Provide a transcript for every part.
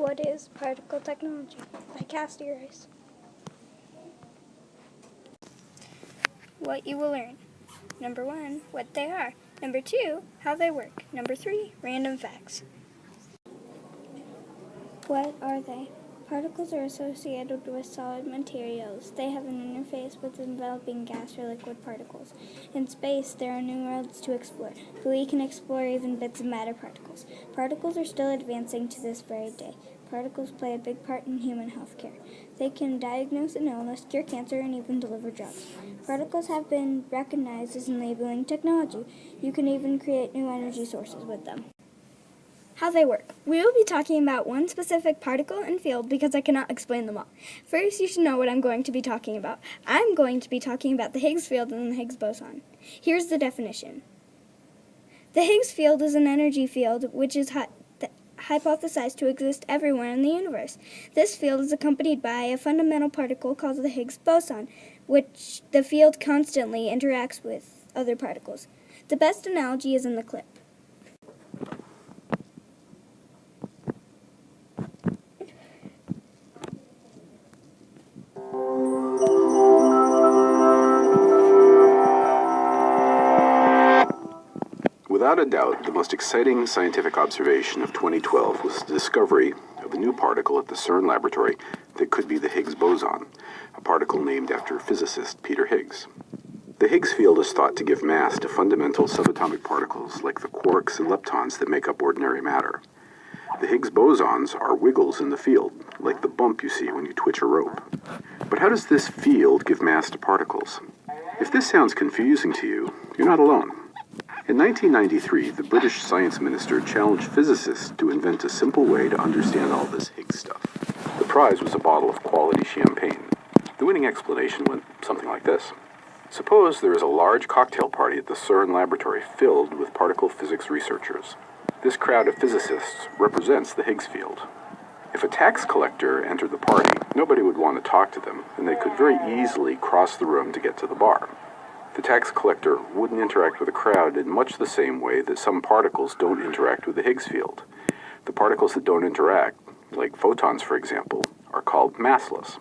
What is particle technology? By Cassidy. What you will learn. Number 1, what they are. Number 2, how they work. Number 3, random facts. What are they? Particles are associated with solid materials. They have an interface with enveloping gas or liquid particles. In space, there are new worlds to explore, but we can explore even bits of matter particles. Particles are still advancing to this very day. Particles play a big part in human health care. They can diagnose an illness, cure cancer, and even deliver drugs. Particles have been recognized as enabling technology. You can even create new energy sources with them. How they work. We will be talking about one specific particle and field because I cannot explain them all. First, you should know what I'm going to be talking about. I'm going to be talking about the Higgs field and the Higgs boson. Here's the definition. The Higgs field is an energy field which is hypothesized to exist everywhere in the universe. This field is accompanied by a fundamental particle called the Higgs boson, which the field constantly interacts with other particles. The best analogy is in the clip. Without a doubt, the most exciting scientific observation of 2012 was the discovery of a new particle at the CERN laboratory that could be the Higgs boson, a particle named after physicist Peter Higgs. The Higgs field is thought to give mass to fundamental subatomic particles like the quarks and leptons that make up ordinary matter. The Higgs bosons are wiggles in the field, like the bump you see when you twitch a rope. But how does this field give mass to particles? If this sounds confusing to you, you're not alone. In 1993, the British science minister challenged physicists to invent a simple way to understand all this Higgs stuff. The prize was a bottle of quality champagne. The winning explanation went something like this. Suppose there is a large cocktail party at the CERN laboratory filled with particle physics researchers. This crowd of physicists represents the Higgs field. If a tax collector entered the party, nobody would want to talk to them, and they could very easily cross the room to get to the bar. The tax collector wouldn't interact with the crowd in much the same way that some particles don't interact with the Higgs field. The particles that don't interact, like photons for example, are called massless.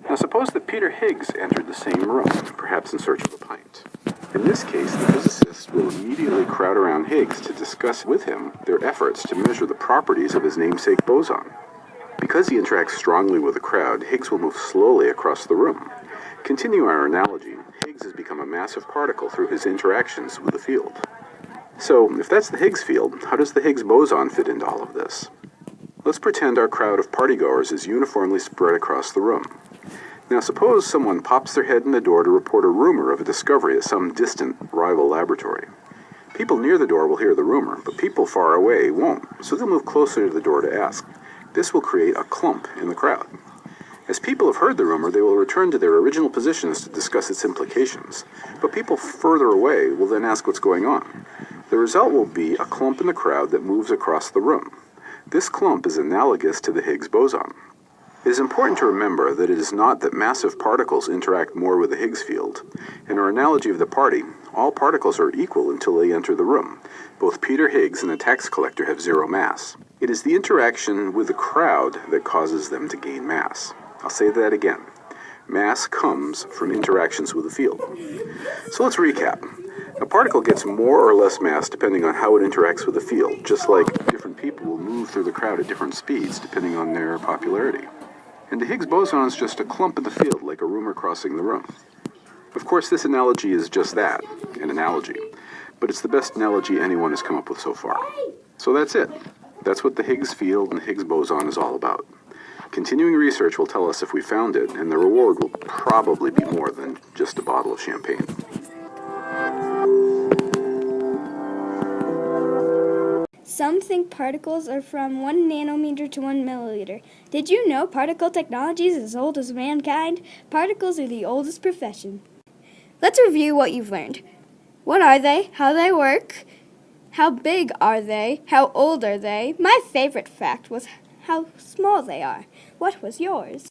Now suppose that Peter Higgs entered the same room, perhaps in search of a pint. In this case, the physicists will immediately crowd around Higgs to discuss with him their efforts to measure the properties of his namesake boson. Because he interacts strongly with the crowd, Higgs will move slowly across the room. Continuing our analogy, Higgs has become a massive particle through his interactions with the field. So, if that's the Higgs field, how does the Higgs boson fit into all of this? Let's pretend our crowd of partygoers is uniformly spread across the room. Now suppose someone pops their head in the door to report a rumor of a discovery at some distant rival laboratory. People near the door will hear the rumor, but people far away won't, so they'll move closer to the door to ask. This will create a clump in the crowd. As people have heard the rumor, they will return to their original positions to discuss its implications. But people further away will then ask what's going on. The result will be a clump in the crowd that moves across the room. This clump is analogous to the Higgs boson. It is important to remember that it is not that massive particles interact more with the Higgs field. In our analogy of the party, all particles are equal until they enter the room. Both Peter Higgs and the tax collector have zero mass. It is the interaction with the crowd that causes them to gain mass. I'll say that again. Mass comes from interactions with the field. So let's recap. A particle gets more or less mass depending on how it interacts with the field, just like different people will move through the crowd at different speeds depending on their popularity. And the Higgs boson is just a clump in the field, like a rumor crossing the room. Of course, this analogy is just that, an analogy. But it's the best analogy anyone has come up with so far. So that's it. That's what the Higgs field and the Higgs boson is all about. Continuing research will tell us if we found it, and the reward will probably be more than just a bottle of champagne. Some think particles are from 1 nanometer to 1 milliliter. Did you know particle technology is as old as mankind? Particles are the oldest profession. Let's review what you've learned. What are they? How they work? How big are they? How old are they? My favorite fact was how small they are. What was yours?